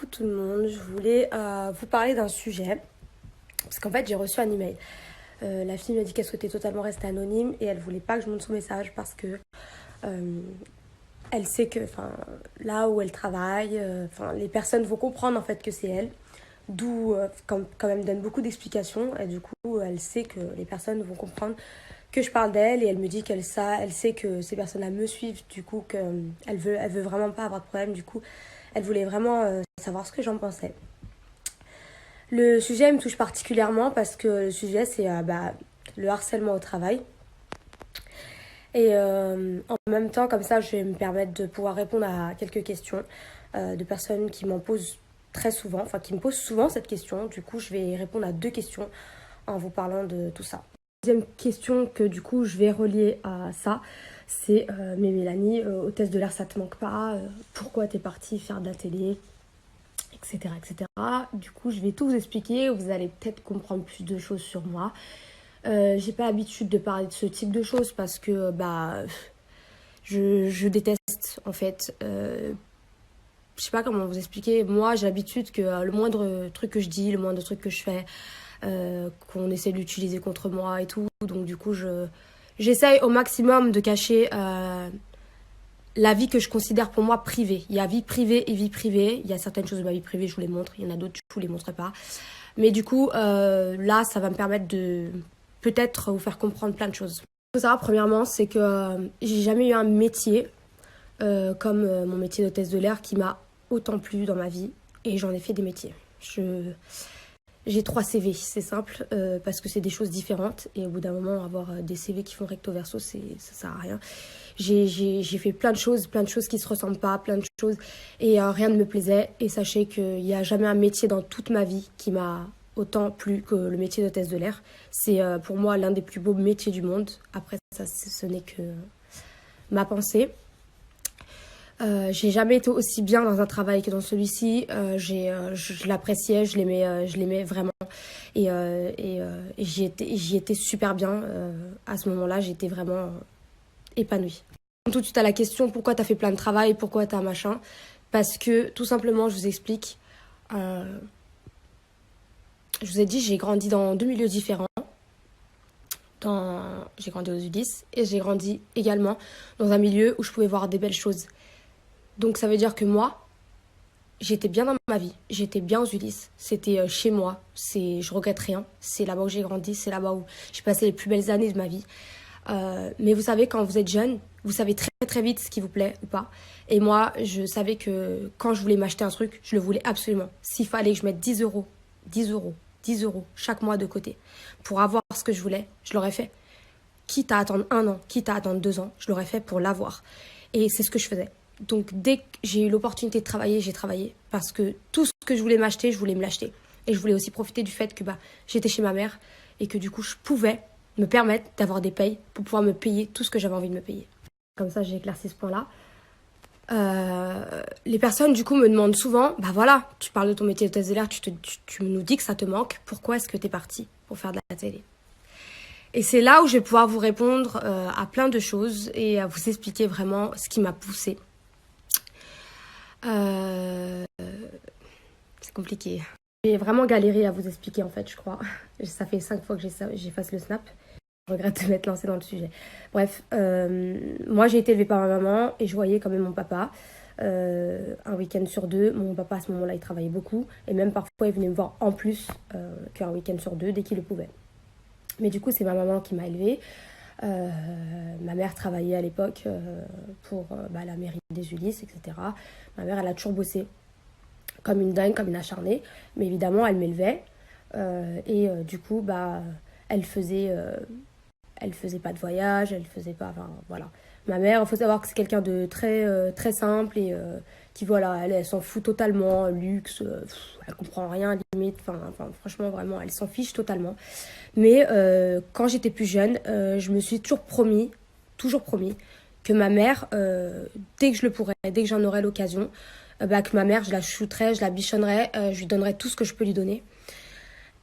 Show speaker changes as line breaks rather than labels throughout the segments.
Coucou tout le monde, je voulais vous parler d'un sujet, parce qu'en fait j'ai reçu un email. La fille m'a dit qu'elle souhaitait totalement rester anonyme et elle voulait pas que je montre son message parce que elle sait que là où elle travaille, les personnes vont comprendre en fait que c'est elle. D'où, quand même donne beaucoup d'explications et du coup elle sait que les personnes vont comprendre que je parle d'elle et elle me dit elle sait que ces personnes-là me suivent, du coup elle veut vraiment pas avoir de problème, du coup elle voulait vraiment savoir ce que j'en pensais. Le sujet me touche particulièrement parce que le sujet c'est le harcèlement au travail. Et en même temps, comme ça, je vais me permettre de pouvoir répondre à quelques questions de personnes qui m'en posent très souvent, enfin qui me posent souvent cette question. Du coup, je vais répondre à deux questions en vous parlant de tout ça. Deuxième question que du coup je vais relier à ça, c'est mais Mélanie, au test de l'air ça te manque pas, pourquoi t'es partie faire de la télé, etc., etc. Du coup, je vais tout vous expliquer, vous allez peut-être comprendre plus de choses sur moi. J'ai pas l'habitude de parler de ce type de choses parce que je déteste en fait. Je sais pas comment vous expliquer. Moi, j'ai l'habitude que le moindre truc que je dis, le moindre truc que je fais, qu'on essaie de l'utiliser contre moi et tout. Donc du coup, j'essaye au maximum de cacher la vie que je considère pour moi privée. Il y a vie privée et vie privée. Il y a certaines choses de ma vie privée, je vous les montre. Il y en a d'autres, je vous les montre pas. Mais du coup, là, ça va me permettre de peut-être vous faire comprendre plein de choses. Ce qu'il faut savoir, premièrement, c'est que j'ai jamais eu un métier comme mon métier d'hôtesse de l'air qui m'a autant plu dans ma vie. Et j'en ai fait des métiers. J'ai 3 CV, c'est simple, parce que c'est des choses différentes. Et au bout d'un moment, avoir des CV qui font recto verso, ça sert à rien. J'ai fait plein de choses qui se ressemblent pas, plein de choses. Et rien ne me plaisait. Et sachez qu'il n'y a jamais un métier dans toute ma vie qui m'a autant plu que le métier d'hôtesse de l'air. C'est pour moi l'un des plus beaux métiers du monde. Après, ça, ce n'est que ma pensée. J'ai jamais été aussi bien dans un travail que dans celui-ci. Je l'appréciais, je l'aimais vraiment. Et j'y étais super bien. À ce moment-là, j'étais vraiment épanouie. Tout de suite à la question pourquoi t'as fait plein de travail, pourquoi t'as machin. Parce que tout simplement, je vous explique. Je vous ai dit, j'ai grandi dans 2 milieux différents. J'ai grandi aux Ulysses et j'ai grandi également dans un milieu où je pouvais voir des belles choses. Donc ça veut dire que moi, j'étais bien dans ma vie, j'étais bien aux Ulysses, c'était chez moi, je regrette rien, c'est là-bas où j'ai grandi, c'est là-bas où j'ai passé les plus belles années de ma vie. Mais vous savez, quand vous êtes jeune, vous savez très très vite ce qui vous plaît ou pas. Et moi, je savais que quand je voulais m'acheter un truc, je le voulais absolument. S'il fallait que je mette 10 euros, 10 euros, 10 euros chaque mois de côté pour avoir ce que je voulais, je l'aurais fait. Quitte à attendre 1 an, quitte à attendre 2 ans, je l'aurais fait pour l'avoir. Et c'est ce que je faisais. Donc dès que j'ai eu l'opportunité de travailler, j'ai travaillé. Parce que tout ce que je voulais m'acheter, je voulais me l'acheter. Et je voulais aussi profiter du fait que j'étais chez ma mère et que du coup je pouvais me permettre d'avoir des payes pour pouvoir me payer tout ce que j'avais envie de me payer. Comme ça, j'ai éclairci ce point-là. Les personnes du coup me demandent souvent, voilà, tu parles de ton métier d'hôtesse de l'air, tu nous dis que ça te manque, pourquoi est-ce que t'es partie pour faire de la télé? Et c'est là où je vais pouvoir vous répondre à plein de choses et à vous expliquer vraiment ce qui m'a poussée. C'est compliqué. J'ai vraiment galéré à vous expliquer en fait, je crois. Ça fait 5 fois que j'efface le snap. Je regrette de m'être lancée dans le sujet. Bref, moi j'ai été élevée par ma maman et je voyais quand même mon papa un week-end sur 2. Mon papa à ce moment-là il travaillait beaucoup et même parfois il venait me voir en plus qu'un week-end sur 2 dès qu'il le pouvait. Mais du coup c'est ma maman qui m'a élevée. Ma mère travaillait à l'époque pour la mairie des Ulysses, etc. Ma mère elle a toujours bossé comme une dingue, comme une acharnée, mais évidemment elle m'élevait et du coup elle faisait pas de voyage, elle faisait pas, voilà. Ma mère, il faut savoir que c'est quelqu'un de très très simple et qui elle s'en fout totalement, luxe, elle comprend rien limite, franchement vraiment elle s'en fiche totalement. Mais quand j'étais plus jeune, je me suis toujours promis que ma mère, dès que je le pourrais, dès que j'en aurais l'occasion, que ma mère, je la chouterais, je la bichonnerais, je lui donnerais tout ce que je peux lui donner.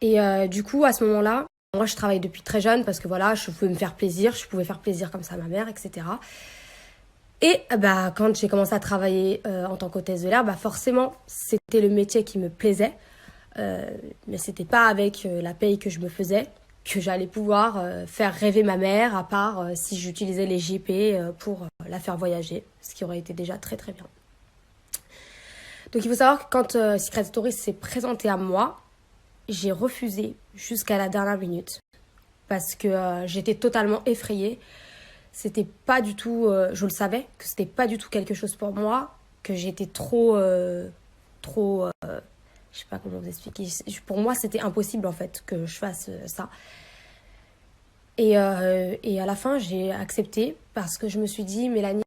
Et du coup, à ce moment-là, moi, je travaille depuis très jeune parce que voilà, je pouvais me faire plaisir, je pouvais faire plaisir comme ça à ma mère, etc. Et bah, quand j'ai commencé à travailler en tant qu'hôtesse de l'air, bah, forcément, c'était le métier qui me plaisait. Mais c'était pas avec la paye que je me faisais que j'allais pouvoir faire rêver ma mère, à part si j'utilisais les JP pour la faire voyager, ce qui aurait été déjà très très bien. Donc il faut savoir que quand Secret Story s'est présenté à moi, j'ai refusé jusqu'à la dernière minute parce que j'étais totalement effrayée. C'était pas du tout, je le savais, que c'était pas du tout quelque chose pour moi, que j'étais trop, je sais pas comment vous expliquer. Pour moi, c'était impossible en fait que je fasse ça. Et à la fin, j'ai accepté parce que je me suis dit, Mélanie,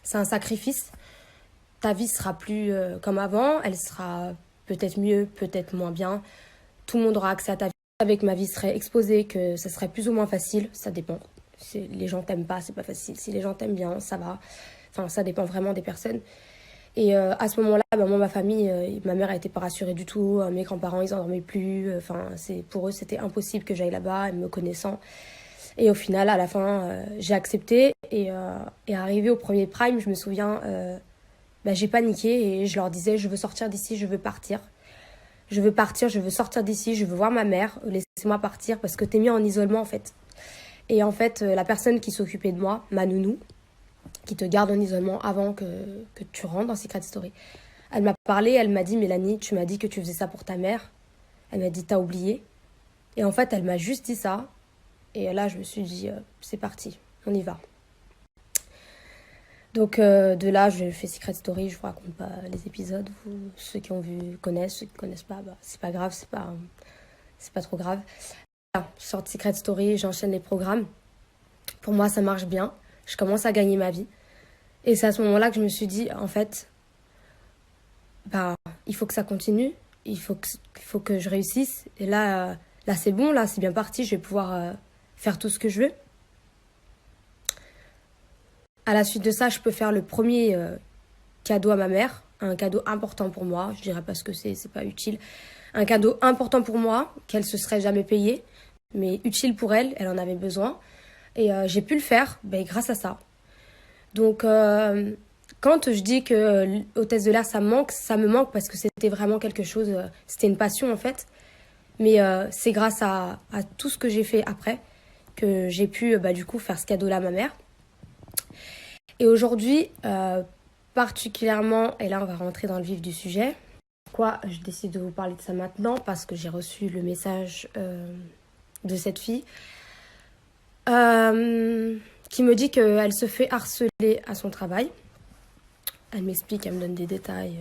c'est un sacrifice. Ta vie sera plus comme avant, elle sera peut-être mieux, peut-être moins bien. Tout le monde aura accès à ta vie. Avec ma vie serait exposée, que ça serait plus ou moins facile, ça dépend. Si les gens t'aiment pas, c'est pas facile. Si les gens t'aiment bien, ça va. Enfin, ça dépend vraiment des personnes. Et à ce moment-là, bah, moi, ma famille, ma mère n'était pas rassurée du tout. Mes grands-parents, ils en dormaient plus. Enfin, pour eux, c'était impossible que j'aille là-bas, me connaissant. Et au final, à la fin, j'ai accepté. Et arrivé au premier prime, je me souviens, bah, j'ai paniqué et je leur disais, je veux sortir d'ici, je veux partir. Je veux partir, je veux sortir d'ici, je veux voir ma mère, laissez-moi partir parce que t'es mis en isolement en fait. Et en fait, la personne qui s'occupait de moi, ma nounou, qui te garde en isolement avant que tu rentres dans Secret Story, elle m'a parlé, elle m'a dit, Mélanie, tu m'as dit que tu faisais ça pour ta mère. Elle m'a dit, t'as oublié. Et en fait, elle m'a juste dit ça. Et là, je me suis dit, c'est parti, on y va. Donc de là, je fais Secret Story, je vous raconte pas les épisodes. Ceux qui ont vu connaissent, ceux qui connaissent pas, bah, c'est pas grave, c'est pas trop grave. Voilà, je sors de Secret Story, j'enchaîne les programmes. Pour moi, ça marche bien. Je commence à gagner ma vie. Et c'est à ce moment-là que je me suis dit, en fait, bah, il faut que ça continue. Il faut que je réussisse. Et là c'est bon, là, c'est bien parti. Je vais pouvoir faire tout ce que je veux. À la suite de ça, je peux faire le premier cadeau à ma mère, un cadeau important pour moi, je dirais parce que c'est pas utile, un cadeau important pour moi, qu'elle se serait jamais payée, mais utile pour elle, elle en avait besoin, et j'ai pu le faire grâce à ça. Donc quand je dis que hôtesse de l'air ça me manque parce que c'était vraiment quelque chose, c'était une passion en fait, mais c'est grâce à tout ce que j'ai fait après que j'ai pu du coup faire ce cadeau-là à ma mère. Et aujourd'hui, particulièrement, et là on va rentrer dans le vif du sujet. Pourquoi je décide de vous parler de ça maintenant? Parce que j'ai reçu le message de cette fille qui me dit qu'elle se fait harceler à son travail. Elle m'explique, elle me donne des détails,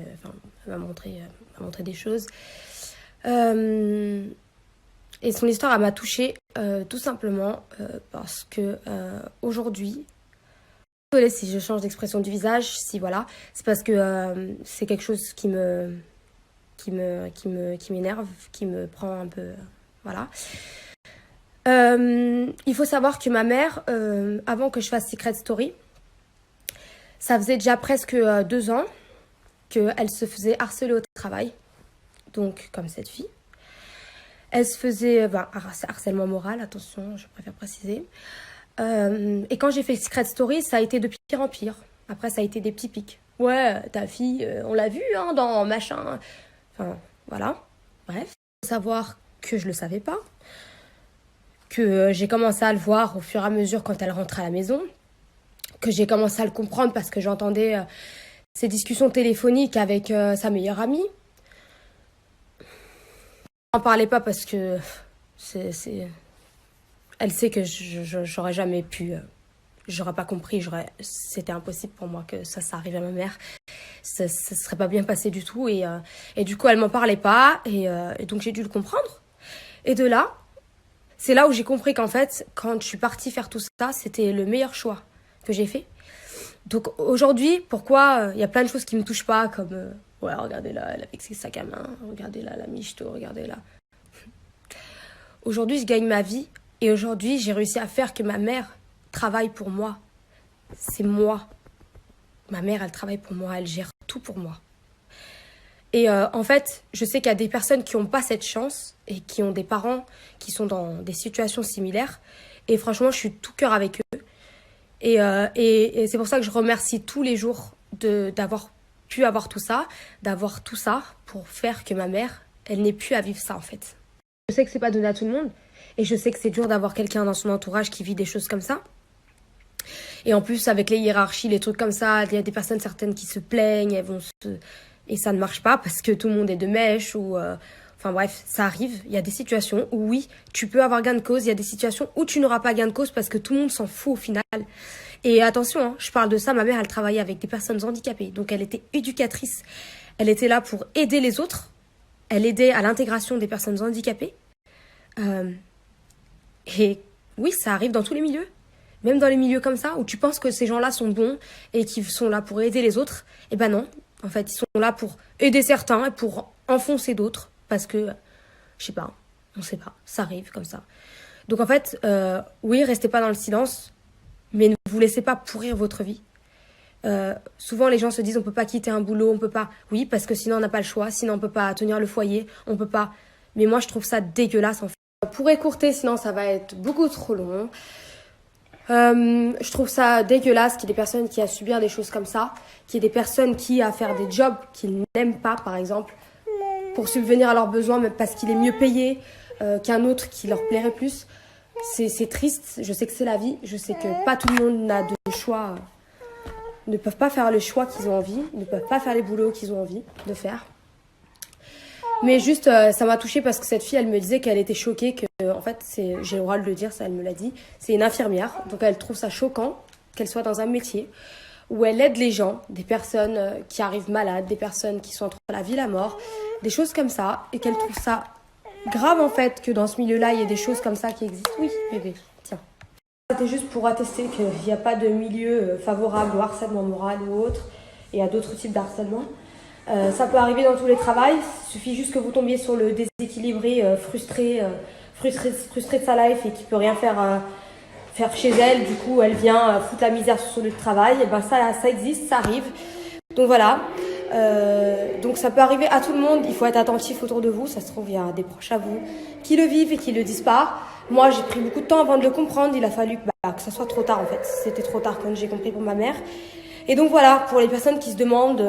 elle m'a montré des choses. Et son histoire, elle m'a touchée tout simplement parce que aujourd'hui, désolée si je change d'expression du visage, si voilà, c'est parce que c'est quelque chose qui m'énerve, qui me prend un peu, voilà. Il faut savoir que ma mère, avant que je fasse Secret Story, ça faisait déjà presque 2 ans qu'elle se faisait harceler au travail, donc comme cette fille. Elle se faisait, harcèlement moral, attention, je préfère préciser. Et quand j'ai fait Secret Story, ça a été de pire en pire. Après, ça a été des petits pics. Ouais, ta fille, on l'a vue dans machin. Enfin, voilà. Bref. Il faut savoir que je le savais pas. Que j'ai commencé à le voir au fur et à mesure quand elle rentrait à la maison. Que j'ai commencé à le comprendre parce que j'entendais ses discussions téléphoniques avec sa meilleure amie. On n'en parlait pas parce que elle sait que j'aurais jamais pu, j'aurais pas compris, c'était impossible pour moi que ça arrive à ma mère. Ça serait pas bien passé du tout et du coup elle m'en parlait pas et donc j'ai dû le comprendre. Et de là, c'est là où j'ai compris qu'en fait, quand je suis partie faire tout ça, c'était le meilleur choix que j'ai fait. Donc aujourd'hui, pourquoi il y a plein de choses qui me touchent pas, comme ouais, regardez là, elle avec ses sacs à main, regardez là, la michto, regardez là. Aujourd'hui, je gagne ma vie et aujourd'hui, j'ai réussi à faire que ma mère travaille pour moi. C'est moi. Ma mère, elle travaille pour moi, elle gère tout pour moi. Et en fait, je sais qu'il y a des personnes qui n'ont pas cette chance et qui ont des parents qui sont dans des situations similaires. Et franchement, je suis tout cœur avec eux. Et c'est pour ça que je remercie tous les jours d'avoir pu avoir tout ça, d'avoir tout ça pour faire que ma mère, elle n'ait plus à vivre ça en fait. Je sais que c'est pas donné à tout le monde et je sais que c'est dur d'avoir quelqu'un dans son entourage qui vit des choses comme ça. Et en plus, avec les hiérarchies, les trucs comme ça, il y a des personnes certaines qui se plaignent, et ça ne marche pas parce que tout le monde est de mèche ou... Enfin bref, ça arrive. Il y a des situations où oui, tu peux avoir gain de cause. Il y a des situations où tu n'auras pas gain de cause parce que tout le monde s'en fout au final. Et attention, hein, je parle de ça. Ma mère, elle travaillait avec des personnes handicapées. Donc elle était éducatrice. Elle était là pour aider les autres. Elle aidait à l'intégration des personnes handicapées. Et oui, ça arrive dans tous les milieux. Même dans les milieux comme ça, où tu penses que ces gens-là sont bons et qu'ils sont là pour aider les autres. Eh ben non. En fait, ils sont là pour aider certains et pour enfoncer d'autres. Parce que, je sais pas, on sait pas, ça arrive comme ça. Donc en fait, oui, restez pas dans le silence, mais ne vous laissez pas pourrir votre vie. Souvent les gens se disent on peut pas quitter un boulot, on peut pas... Oui, parce que sinon on n'a pas le choix, sinon on peut pas tenir le foyer, on peut pas... Mais moi je trouve ça dégueulasse en fait. Pour écourter, sinon ça va être beaucoup trop long. Je trouve ça dégueulasse qu'il y ait des personnes qui a à subir des choses comme ça, qu'il y ait des personnes qui a à faire des jobs qu'ils n'aiment pas par exemple, pour subvenir à leurs besoins, même parce qu'il est mieux payé qu'un autre qui leur plairait plus. C'est triste, je sais que c'est la vie, je sais que pas tout le monde n'a de choix, ne peuvent pas faire le choix qu'ils ont envie, ne peuvent pas faire les boulots qu'ils ont envie de faire. Mais juste, ça m'a touchée parce que cette fille, elle me disait qu'elle était choquée, que en fait, j'ai le droit de le dire, ça elle me l'a dit, c'est une infirmière, donc elle trouve ça choquant qu'elle soit dans un métier où elle aide les gens, des personnes qui arrivent malades, des personnes qui sont entre la vie et la mort, des choses comme ça, et qu'elle trouve ça grave en fait que dans ce milieu-là, il y ait des choses comme ça qui existent. Oui, bébé, tiens. C'était juste pour attester qu'il n'y a pas de milieu favorable au harcèlement moral ou autre, et à d'autres types d'harcèlement. Ça peut arriver dans tous les travails, il suffit juste que vous tombiez sur le déséquilibré, frustré de sa life et qui peut rien faire chez elle, du coup elle vient foutre la misère sur son lieu de travail, et ben ça existe, ça arrive. Donc voilà, donc ça peut arriver à tout le monde, il faut être attentif autour de vous, ça se trouve il y a des proches à vous qui le vivent et qui le disent pas. Moi j'ai pris beaucoup de temps avant de le comprendre, il a fallu que ça soit trop tard en fait, c'était trop tard quand j'ai compris pour ma mère. Et donc voilà, pour les personnes qui se demandent,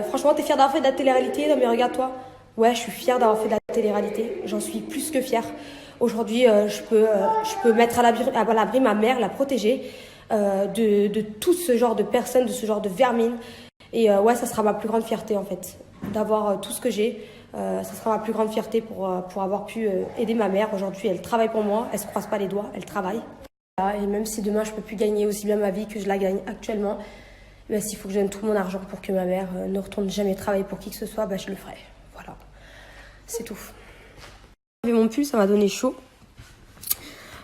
franchement t'es fière d'avoir fait de la télé-réalité? Non mais regarde-toi, ouais je suis fière d'avoir fait de la télé-réalité, j'en suis plus que fière. Aujourd'hui, je peux mettre à l'abri ma mère, la protéger de tout ce genre de personnes, de ce genre de vermine. Et ouais, ça sera ma plus grande fierté en fait, d'avoir tout ce que j'ai. Ça sera ma plus grande fierté pour avoir pu aider ma mère. Aujourd'hui, elle travaille pour moi, elle se croise pas les doigts, elle travaille. Et même si demain, je peux plus gagner aussi bien ma vie que je la gagne actuellement, ben, s'il faut que je donne tout mon argent pour que ma mère ne retourne jamais travailler pour qui que ce soit, ben, je le ferai. Voilà, c'est tout. Mon pull, ça m'a donné chaud.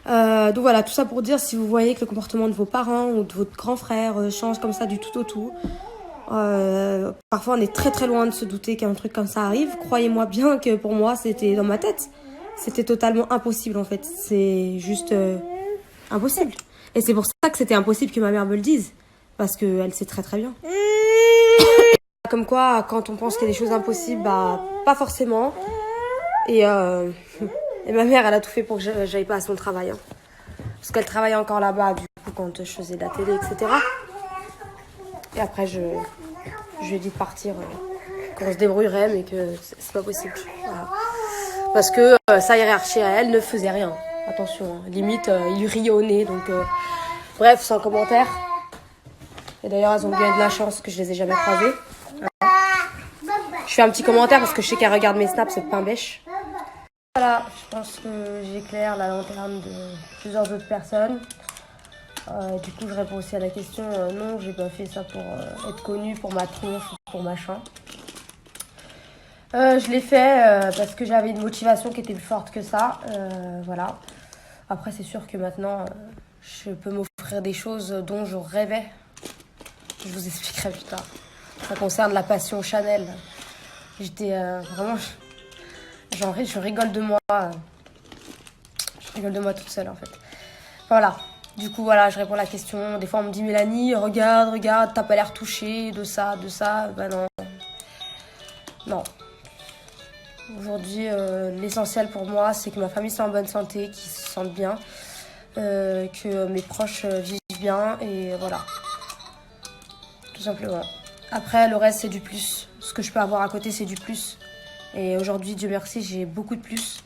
Donc voilà, tout ça pour dire, si vous voyez que le comportement de vos parents ou de votre grand frère change comme ça du tout au tout, parfois on est très très loin de se douter qu'un truc comme ça arrive. Croyez-moi bien que pour moi c'était dans ma tête, c'était totalement impossible en fait, c'est juste impossible. Et c'est pour ça que c'était impossible que ma mère me le dise, parce qu'elle sait très très bien. Comme quoi, quand on pense qu'il y a des choses impossibles, bah pas forcément. Et ma mère, elle a tout fait pour que j'aille pas à son travail. Hein. Parce qu'elle travaillait encore là-bas, du coup, quand je faisais de la télé, etc. Et après, je lui ai dit de partir, qu'on se débrouillerait, mais que c'est pas possible. Voilà. Parce que sa hiérarchie à elle ne faisait rien. Attention, hein. Limite, il lui riait au nez. Donc, bref, sans commentaire. Et d'ailleurs, elles ont bien de la chance que je les ai jamais croisées. Voilà. Je fais un petit commentaire parce que je sais qu'elle regarde mes snaps, c'est pain bêche. Voilà, je pense que j'éclaire la lanterne de plusieurs autres personnes. Du coup, je réponds aussi à la question non, j'ai pas fait ça pour être connue, pour ma tronche ou pour machin. Je l'ai fait parce que j'avais une motivation qui était plus forte que ça. Voilà. Après, c'est sûr que maintenant, je peux m'offrir des choses dont je rêvais. Je vous expliquerai plus tard. Ça concerne la passion Chanel. J'étais vraiment... je rigole de moi. Je rigole de moi toute seule, en fait. Voilà. Du coup, voilà, je réponds à la question. Des fois, on me dit, Mélanie, regarde, t'as pas l'air touchée de ça. Ben non. Non. Aujourd'hui, l'essentiel pour moi, c'est que ma famille soit en bonne santé, qu'ils se sentent bien. que mes proches vivent bien et voilà, tout simplement. Après, le reste, c'est du plus. Ce que je peux avoir à côté, c'est du plus. Et aujourd'hui, Dieu merci, j'ai beaucoup de plus.